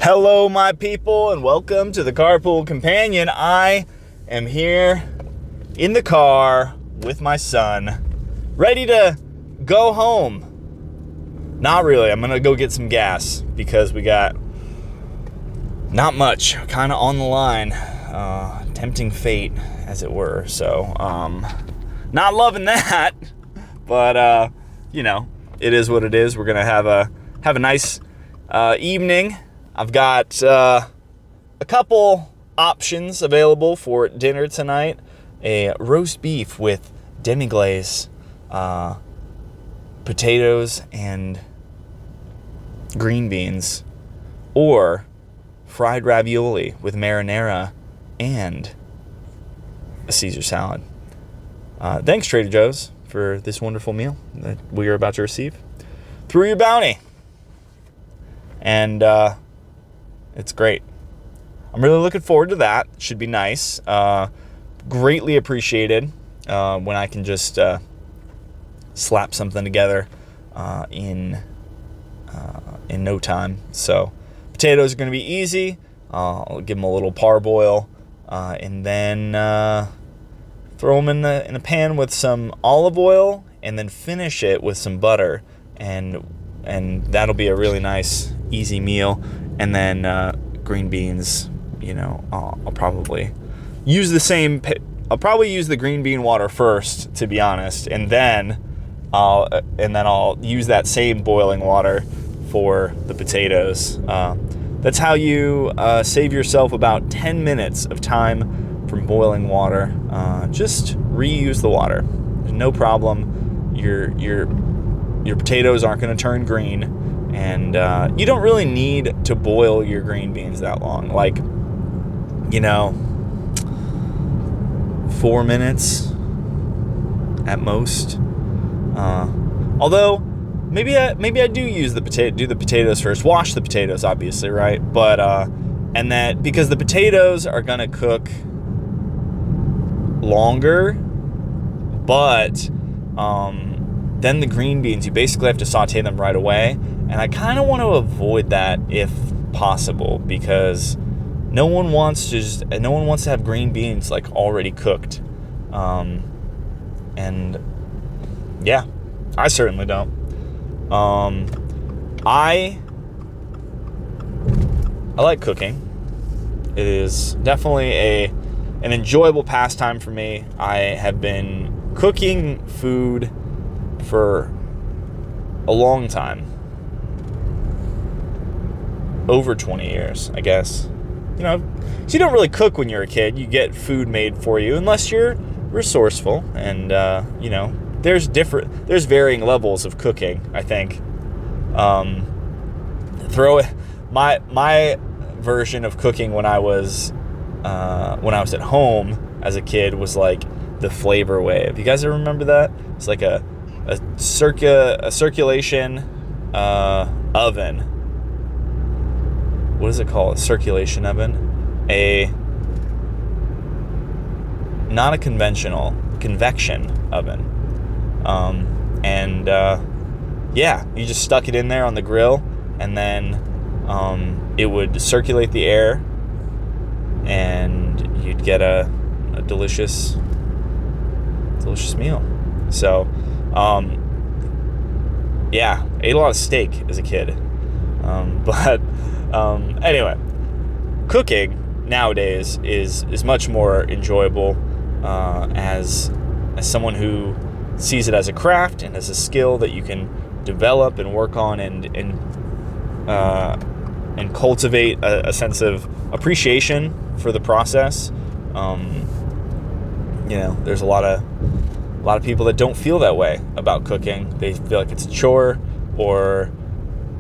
Hello, my people, and welcome to the Carpool Companion. I am here in the car with my son, ready to go home. Not really. I'm going to go get some gas because we got not much kind of on the line. Tempting fate, as it were. So, not loving that, but, it is what it is. We're going to have a nice evening. I've got a couple options available for dinner tonight. A roast beef with demi-glace, potatoes, and green beans. Or fried ravioli with marinara and a Caesar salad. Thanks, Trader Joe's, for this wonderful meal that we are about to receive through your bounty. And it's great. I'm really looking forward to that. Should be nice. Greatly appreciated when I can just slap something together in no time. So potatoes are going to be easy. I'll give them a little parboil, and then throw them in a pan with some olive oil, and then finish it with some butter, and that'll be a really nice, easy meal. And then green beans, I'll probably use I'll probably use the green bean water first, to be honest, and then I'll use that same boiling water for the potatoes. That's how you save yourself about 10 minutes of time from boiling water. Just reuse the water. There's no problem. Your potatoes aren't going to turn green. And you don't really need to boil your green beans that long. 4 minutes at most. Although maybe I do use do the potatoes first. Wash the potatoes, obviously, right? But and that because the potatoes are gonna cook longer, but then the green beans, you basically have to saute them right away. And I kind of want to avoid that if possible, because no one wants to have green beans already cooked. And yeah, I certainly don't. I like cooking. It is definitely an enjoyable pastime for me. I have been cooking food for a long time. Over 20 years, I guess. So you don't really cook when you're a kid. You get food made for you, unless you're resourceful. And, there's varying levels of cooking, I think. My version of cooking when I was at home as a kid was like the flavor wave. You guys ever remember that? It's like a circulation oven. What is it called? A circulation oven? Not a convection oven. You just stuck it in there on the grill, and then it would circulate the air, and you'd get a delicious meal. So, ate a lot of steak as a kid. Anyway, cooking nowadays is much more enjoyable as someone who sees it as a craft and as a skill that you can develop and work on and cultivate a sense of appreciation for the process. There's a lot of people that don't feel that way about cooking. They feel like it's a chore, or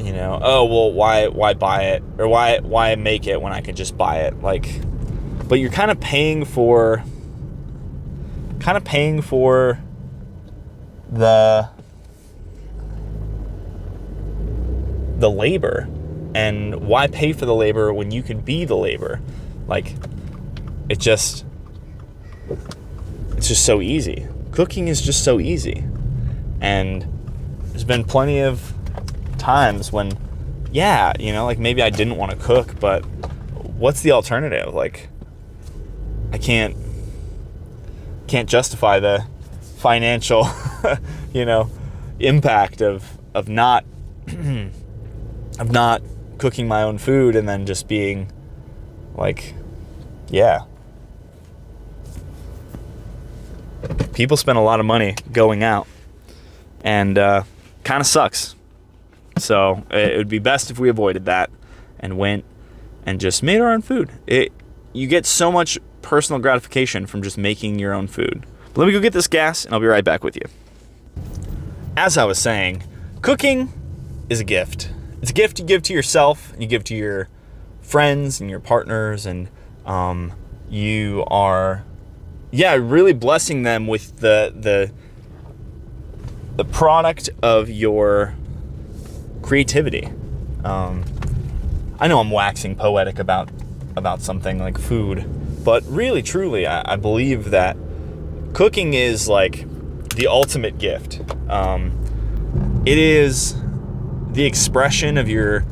why buy it, or why make it when I can just buy it? But you're kind of paying for the labor. And why pay for the labor when you can be the labor? It's just so easy. Cooking is just so easy. And there's been plenty of times when yeah, like maybe I didn't want to cook, but what's the alternative? Like, I can't justify the financial, impact of not of not cooking my own food and then just being like, yeah. People spend a lot of money going out, and kind of sucks. So it would be best if we avoided that and went and just made our own food. You get so much personal gratification from just making your own food. But let me go get this gas, and I'll be right back with you. As I was saying, cooking is a gift. It's a gift you give to yourself, and you give to your friends and your partners, and you are, really blessing them with the product of your creativity. I know I'm waxing poetic about something like food, but really, truly, I believe that cooking is like the ultimate gift. It is the expression of your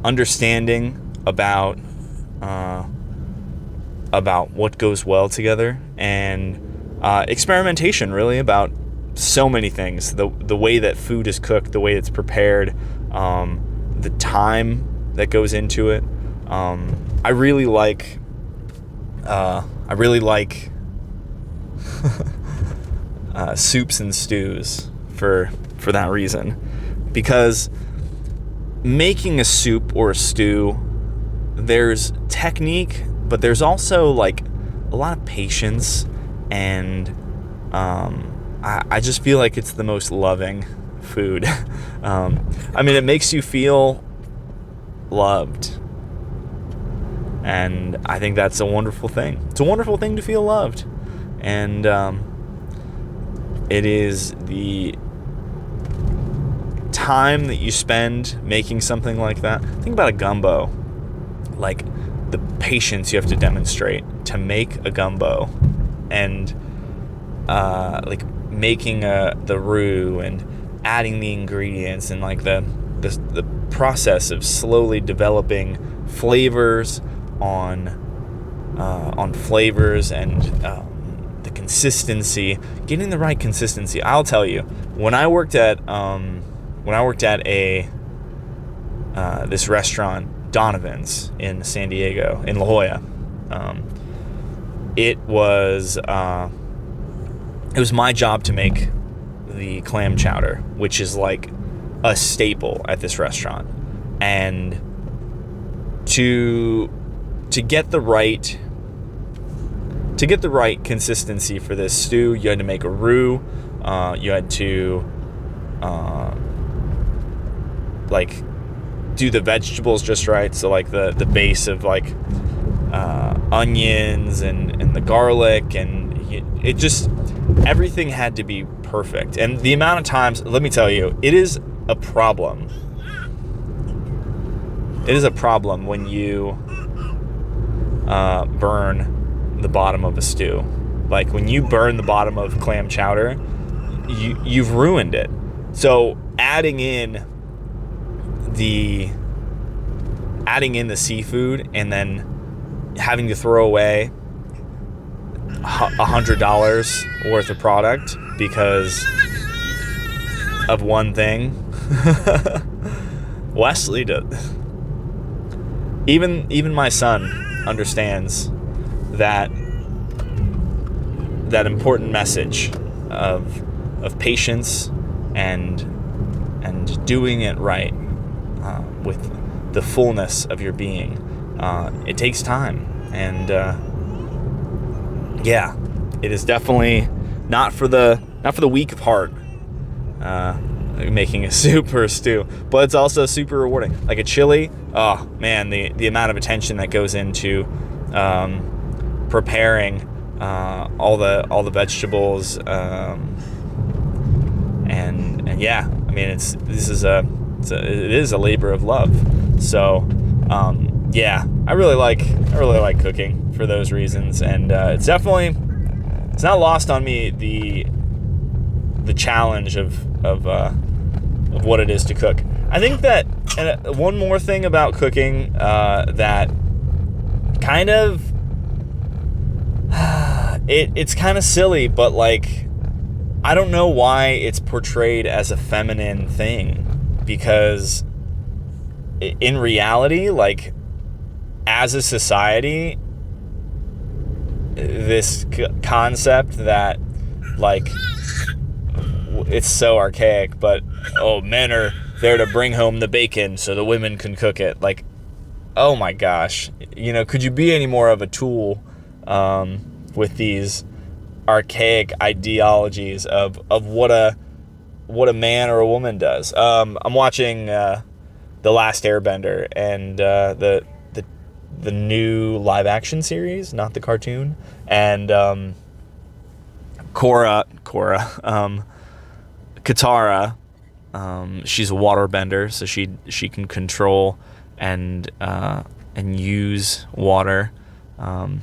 understanding about what goes well together, and experimentation, really, about so many things. The way that food is cooked, the way it's prepared, the time that goes into it. I really like soups and stews for that reason, because making a soup or a stew, there's technique, but there's also like a lot of patience, and I just feel like it's the most loving food. It makes you feel loved, and I think that's a wonderful thing. It's a wonderful thing to feel loved, and it is the time that you spend making something like that. Think about a gumbo, like the patience you have to demonstrate to make a gumbo, and like making the roux and adding the ingredients, and like the process of slowly developing flavors on flavors, and the consistency, getting the right consistency. I'll tell you, when I worked at this restaurant, Donovan's in San Diego, in La Jolla, it was my job to make the clam chowder, which is like a staple at this restaurant. And to get the right consistency for this stew, you had to make a roux. You had to like do the vegetables just right. So like the base of like onions and the garlic, and it just, everything had to be perfect. And the amount of times, let me tell you, it is a problem. It is a problem when you burn the bottom of a stew. Like when you burn the bottom of clam chowder, you've ruined it. So adding in the seafood and then having to throw away $100 worth of product because of one thing. Wesley does. Even my son understands that important message of patience and doing it right with the fullness of your being. It takes time, and it is definitely not for the weak of heart, making a soup or a stew, but it's also super rewarding. Like a chili, oh man, the amount of attention that goes into preparing all the vegetables, and yeah, I mean it is a labor of love. So yeah, I really like cooking for those reasons, and it's not lost on me the challenge of what it is to cook. I think that one more thing about cooking that kind of it's kind of silly, but like I don't know why it's portrayed as a feminine thing, because in reality, like as a society, this concept that like it's so archaic, but men are there to bring home the bacon so the women can cook it. Like, oh my gosh, could you be any more of a tool with these archaic ideologies of what a man or a woman does? I'm watching The Last Airbender, and the new live action series, not the cartoon, and Katara, she's a waterbender, so she can control and use water, and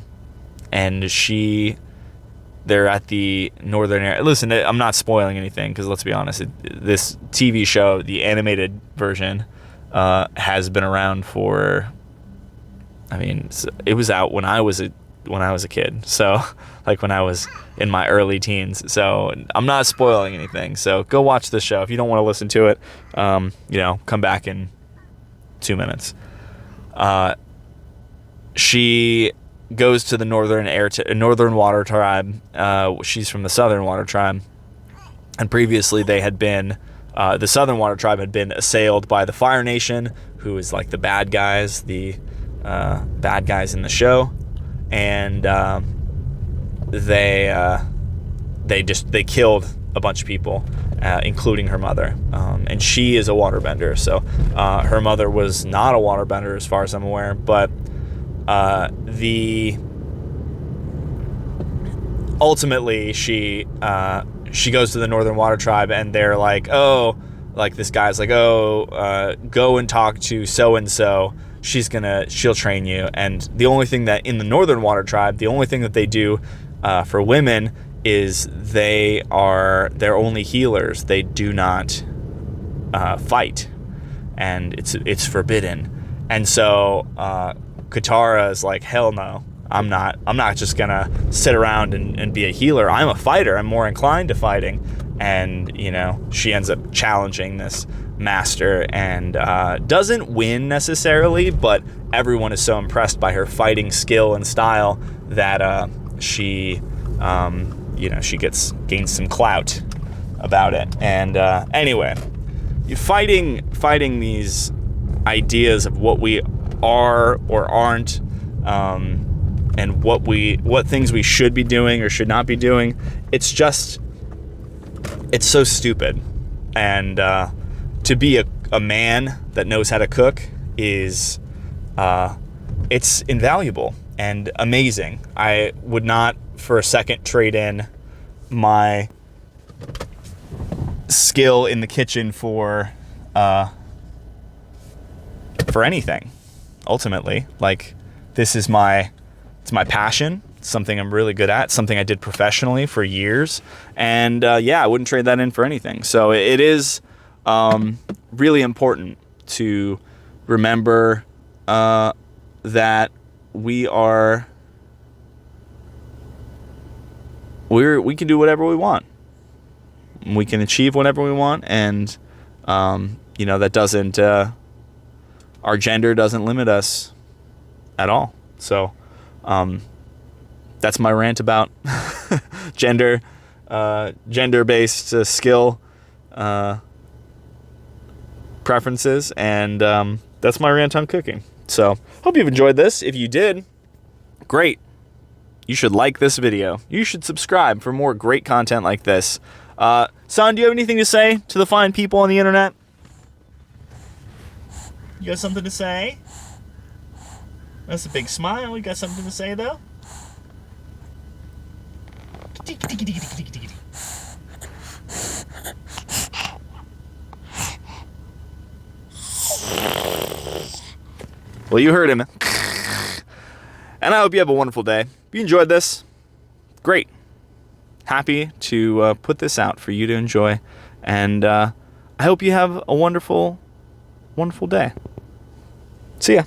they're at the northern area. Listen, I'm not spoiling anything, because let's be honest, this TV show, the animated version, has been around for, it was out when I was a kid, so like when I was in my early teens. So I'm not spoiling anything. So go watch the show. If you don't want to listen to it, come back in 2 minutes. She goes to the northern water tribe. She's from the southern water tribe, and previously they had been the southern water tribe had been assailed by the Fire Nation, who is like the bad guys in the show, and they killed a bunch of people, including her mother, and she is a waterbender. So her mother was not a waterbender as far as I'm aware, but ultimately she goes to the northern water tribe, and they're like, this guy's like, go and talk to so and so, she'll train you. And the only thing that in the northern water tribe, the only thing that they do for women is they're only healers. They do not fight, and it's forbidden. And so Katara is like, hell no, I'm not just gonna sit around and be a healer. I'm a fighter. I'm more inclined to fighting. And she ends up challenging this master, and doesn't win necessarily, but everyone is so impressed by her fighting skill and style that she gains some clout about it. And anyway, fighting these ideas of what we are or aren't, and what things we should be doing or should not be doing, it's so stupid. And to be a man that knows how to cook is it's invaluable and amazing. I would not for a second trade in my skill in the kitchen for anything. Ultimately, like, it's my passion. It's something I'm really good at, something I did professionally for years, and I wouldn't trade that in for anything. So it is really important to remember that we can do whatever we want. We can achieve whatever we want, and that doesn't our gender doesn't limit us at all. So that's my rant about gender-based skill preferences, and that's my rant on cooking. So hope you've enjoyed this. If you did, great. You should like this video. You should subscribe for more great content like this. Son, do you have anything to say to the fine people on the internet? You got something to say? That's a big smile. You got something to say, though? Well, you heard him. And I hope you have a wonderful day. If you enjoyed this, great. Happy to put this out for you to enjoy. And I hope you have a wonderful wonderful day. See ya.